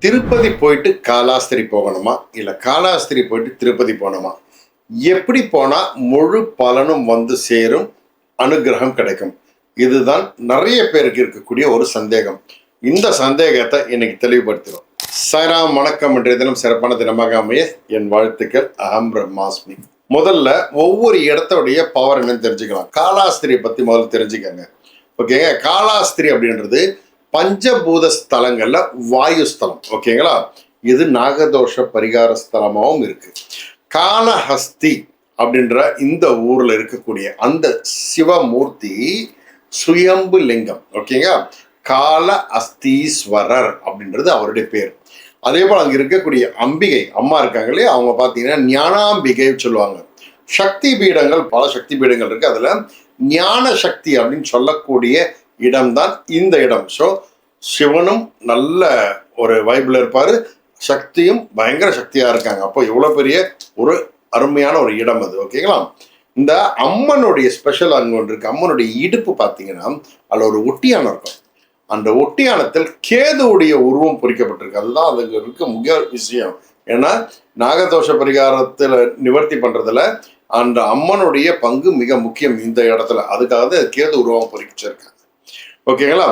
திருப்பதி போயிட்டு காலாஸ்திரி போகணுமா இல்லை காலாஸ்திரி போயிட்டு திருப்பதி போகணுமா? எப்படி போனால் முழு பலனும் வந்து சேரும், அனுகிரகம் கிடைக்கும்? இதுதான் நிறைய பேருக்கு இருக்கக்கூடிய ஒரு சந்தேகம். இந்த சந்தேகத்தை இன்னைக்கு தெளிவுபடுத்துகிறோம். சாய்ராம், வணக்கம். இன்றைய தினம் சிறப்பான தினமாக அமைய என் வாழ்த்துக்கள். அகம் பிரம்மாஸ்மி. முதல்ல ஒவ்வொரு இடத்தோடைய பவர் என்னன்னு தெரிஞ்சுக்கலாம். காலாஸ்திரியை பற்றி முதல்ல தெரிஞ்சுக்கங்க. ஓகேங்க. காலாஸ்திரி அப்படின்றது பஞ்சபூத ஸ்தலங்கள்ல வாயு ஸ்தலம். ஓகேங்களா? இது நாகதோஷ பரிகார ஸ்தலமாகவும் இருக்கு. காலஹஸ்தி அப்படின்ற இந்த ஊர்ல இருக்கக்கூடிய அந்த சிவமூர்த்தி சுயம்பு லிங்கம். ஓகேங்க. கால அஸ்தீஸ்வரர் அப்படின்றது அவருடைய பேர். அதே போல் அங்கே இருக்கக்கூடிய அம்பிகை அம்மா இருக்காங்களே, அவங்க பார்த்தீங்கன்னா ஞானாம்பிகை சொல்லுவாங்க. சக்தி பீடங்கள், பல சக்தி பீடங்கள் இருக்கு. அதுல ஞான சக்தி அப்படின்னு சொல்லக்கூடிய இடம்தான் இந்த இடம். ஸோ சிவனும் நல்ல ஒரு வைபிள் இருப்பாரு, சக்தியும் பயங்கர சக்தியா இருக்காங்க. அப்போ எவ்வளவு பெரிய ஒரு அருமையான ஒரு இடம் அது. ஓகேங்களா? இந்த அம்மனுடைய ஸ்பெஷல் அங்கே ஒன்று இருக்கு. அம்மனுடைய இடுப்பு பார்த்தீங்கன்னா அதில் ஒரு ஒட்டியானம் இருக்கும். அந்த ஒட்டியானத்தில் கேதுவுடைய உருவம் பொறிக்கப்பட்டிருக்கு. அதுதான் அதுக்கு இருக்க முக்கிய விஷயம். ஏன்னா நாகதோஷ பரிகாரத்தில் நிவர்த்தி பண்றதுல அந்த அம்மனுடைய பங்கு மிக முக்கியம் இந்த இடத்துல. அதுக்காக தான் கேது உருவம் பொறிச்சிருக்காங்க. ஓகேங்களா?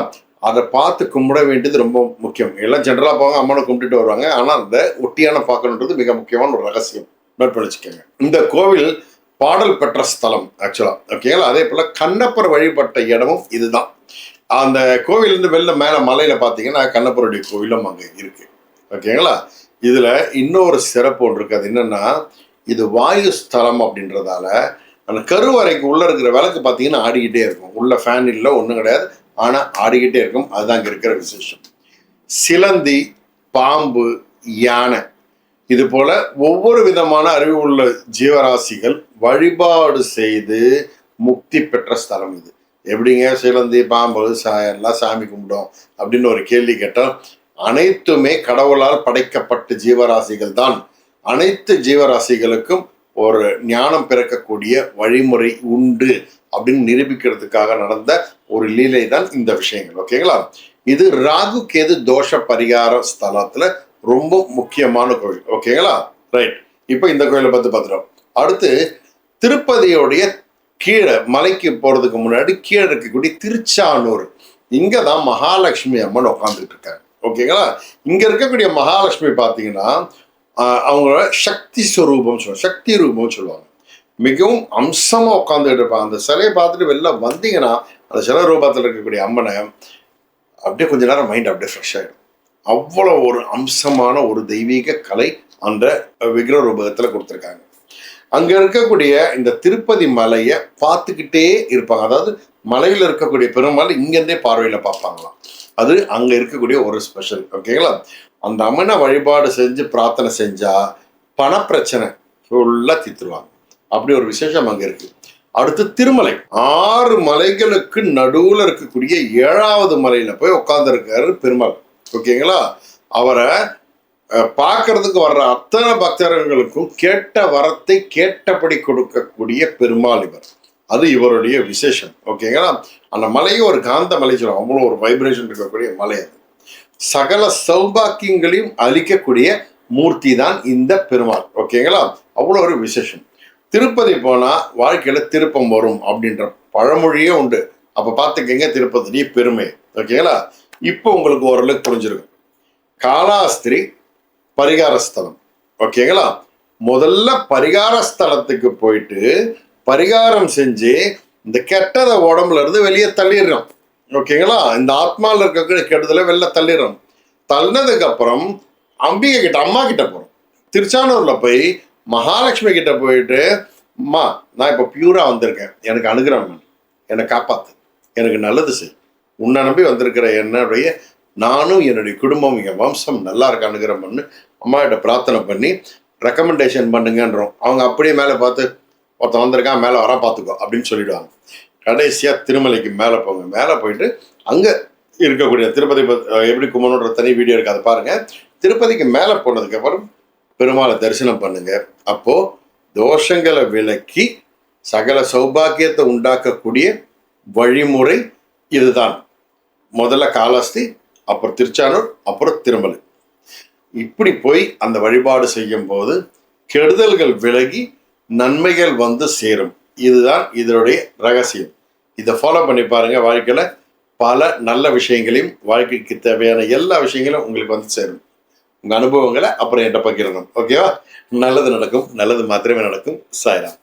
அதை பார்த்து கும்பிட வேண்டியது ரொம்ப முக்கியம். எல்லாம் ஜென்ரலாக போவாங்க, அம்மனை கும்பிட்டுட்டு வருவாங்க. ஆனால் அந்த ஒட்டியான பார்க்கணுன்றது மிக முக்கியமான ஒரு ரகசியம். நோட் பண்ணி வச்சுக்கோங்க. இந்த கோவில் பாடல் பெற்ற ஸ்தலம் ஆக்சுவலா. ஓகேங்களா? அதே போல கண்ணப்பர் வழிபட்ட இடமும் இதுதான். அந்த கோவிலிருந்து வெளில மேலே மலையில பார்த்தீங்கன்னா கண்ணப்பருடைய கோவிலும் அங்கே இருக்கு. ஓகேங்களா? இதுல இன்னொரு சிறப்பு ஒன்று இருக்கு. அது என்னன்னா, இது வாயு ஸ்தலம் அப்படின்றதால அந்த கருவறைக்கு உள்ள இருக்கிற விளக்கு பார்த்தீங்கன்னா ஆடிக்கிட்டே இருக்கும். உள்ள ஃபேன் இல்லை, ஒன்றும் கிடையாது, ஆனால் ஆடிக்கிட்டே இருக்கும். அதுதான் அங்கே இருக்கிற விசேஷம். சிலந்தி, பாம்பு, யானை, இது போல ஒவ்வொரு விதமான அறிவு உள்ள ஜீவராசிகள் வழிபாடு செய்து முக்தி பெற்ற ஸ்தலம் இது. எப்படிங்க சிலந்தி, பாம்பு, எல்லாம் சாமி கும்பிடும் அப்படின்னு ஒரு கேள்வி கேட்டால், அனைத்துமே கடவுளால் படைக்கப்பட்ட ஜீவராசிகள் தான். அனைத்து ஜீவராசிகளுக்கும் ஒரு ஞானம் பிறக்கக்கூடிய வழிமுறை உண்டு அப்படின்னு நிரூபிக்கிறதுக்காக நடந்த ஒரு லீலை தான் இந்த விஷயங்கள். ஓகேங்களா? இது ராகு கேது தோஷ பரிகார ஸ்தலத்துல ரொம்ப முக்கியமான கோவில். ஓகேங்களா? ரைட். இப்போ இந்த கோயிலை பத்தி பார்த்துட்டோம். அடுத்து திருப்பதியோடைய கீழே மலைக்கு போறதுக்கு முன்னாடி கீழே இருக்கக்கூடிய திருச்சானூர், இங்கதான் மகாலட்சுமி அம்மன் உட்காந்துட்டு இருக்காங்க. ஓகேங்களா? இங்க இருக்கக்கூடிய மகாலட்சுமி பார்த்தீங்கன்னா அவங்களோட சக்தி ஸ்வரூபம் சொல்லுவாங்க, சக்தி ரூபம் சொல்லுவாங்க. மிகவும் அம்சமா உட்காந்துட்டு இருப்பாங்க. அந்த சிலையை பார்த்துட்டு வெளில வந்தீங்கன்னா அந்த சிலை ரூபத்தில் இருக்கக்கூடிய அம்மனை அப்படியே கொஞ்ச நேரம் மைண்ட் அப்படியே ஃப்ரெஷ் ஆகிடும். அவ்வளோ ஒரு அம்சமான ஒரு தெய்வீக கலை அந்த விக்கிர ரூபகத்துல கொடுத்துருக்காங்க. அங்க இருக்கக்கூடிய இந்த திருப்பதி மலையை பார்த்துக்கிட்டே இருப்பாங்க. அதாவது மலையில இருக்கக்கூடிய பெருமாள் இங்கிருந்தே பார்வையில பார்ப்பாங்களாம். அது அங்க இருக்கக்கூடிய ஒரு ஸ்பெஷல். ஓகேங்களா? அந்த அம்மனை வழிபாடு செஞ்சு பிரார்த்தனை செஞ்சா பணப்பிரச்சனை ஃபுல்லா தீர்த்துருவாங்க. அப்படி ஒரு விசேஷம் அங்க இருக்கு. அடுத்து திருமலை. 6 மலைகளுக்கு நடுவுல இருக்கக்கூடிய 7வது மலையில போய் உட்கார்ந்துருக்காரு பெருமாள். ஓகேங்களா? அவரை பார்க்கறதுக்கு வர்ற அத்தனை பக்தர்களுக்கும் கேட்ட வரத்தை கேட்டபடி கொடுக்கக்கூடிய பெருமாள் இவர். அது இவருடைய விசேஷம். ஓகேங்களா? அந்த மலையும் ஒரு காந்த மலை சொல்லுவாங்க. அவ்வளோ ஒரு வைப்ரேஷன் இருக்கக்கூடிய மலை அது. சகல சௌபாக்கியங்களையும் அளிக்கக்கூடிய மூர்த்தி தான் இந்த பெருமாள். ஓகேங்களா? அவ்வளோ ஒரு விசேஷம். திருப்பதி போனா வாழ்க்கையில திருப்பம் வரும் அப்படின்ற பழமொழியே உண்டு. அப்ப பார்த்துக்கங்க திருப்பதியுடைய பெருமை. ஓகேங்களா? இப்போ உங்களுக்கு ஓரளவுக்கு புரிஞ்சிருக்கும். காலாஸ்திரி பரிகார ஸ்தலம். ஓகேங்களா? முதல்ல பரிகார ஸ்தலத்துக்கு போயிட்டு பரிகாரம் செஞ்சு இந்த கெட்டதை உடம்புல இருந்து வெளியே தள்ளிடுறோம். ஓகேங்களா? இந்த ஆத்மாவில் இருக்கக்கூடிய கெடுதலை வெளில தள்ளிடுறோம். தள்ளினதுக்கு அப்புறம் அம்பிகை கிட்ட, அம்மா கிட்ட போறோம். திருச்சானூர்ல போய் மகாலட்சுமி கிட்ட போயிட்டு, அம்மா நான் இப்போ பியூரா வந்திருக்கேன், எனக்கு அனுகிரகம், என்னை காப்பாத்து, எனக்கு நல்லது செய், உன்னை நம்பி வந்திருக்கிற என்னுடைய நானும் என்னுடைய குடும்பம் என் வம்சம் நல்லா இருக்க அனுகிரகம் பண்ணு அம்மா கிட்ட பிரார்த்தனை பண்ணி ரெக்கமெண்டேஷன் பண்ணுங்கன்றோம். அவங்க அப்படியே மேலே பார்த்து, ஒருத்தன் வந்திருக்கான் மேலே வர பார்த்துக்கோ அப்படின்னு சொல்லிடுவாங்க. கடைசியா திருமலைக்கு மேலே போங்க. மேலே போயிட்டு அங்க இருக்கக்கூடிய திருப்பதி எப்படி கும்பணுன்ற தனி வீடியோ இருக்கு, அதை பாருங்க. திருப்பதிக்கு மேலே போனதுக்கு அப்புறம் பெருமாளை தரிசனம் பண்ணுங்க. அப்போ தோஷங்களை விலக்கி சகல சௌபாக்கியத்தை உண்டாக்கக்கூடிய வழிமுறை இதுதான். முதல்ல காலாஸ்தி, அப்புறம் திருச்சானூர், அப்புறம் திருமலை. இப்படி போய் அந்த வழிபாடு செய்யும் போது கெடுதல்கள் விலகி நன்மைகள் வந்து சேரும். இதுதான் இதனுடைய ரகசியம். இதை ஃபாலோ பண்ணி பாருங்க. வாழ்க்கையில பல நல்ல விஷயங்களையும், வாழ்க்கைக்கு தேவையான எல்லா விஷயங்களும் உங்களுக்கு வந்து சேரும். உங்க அனுபவங்களை அப்புறம் என்கிட்ட பகிரணும். ஓகேவா? நல்லது நடக்கும், நல்லது மாத்திரமே நடக்கும். சாய்ராம்.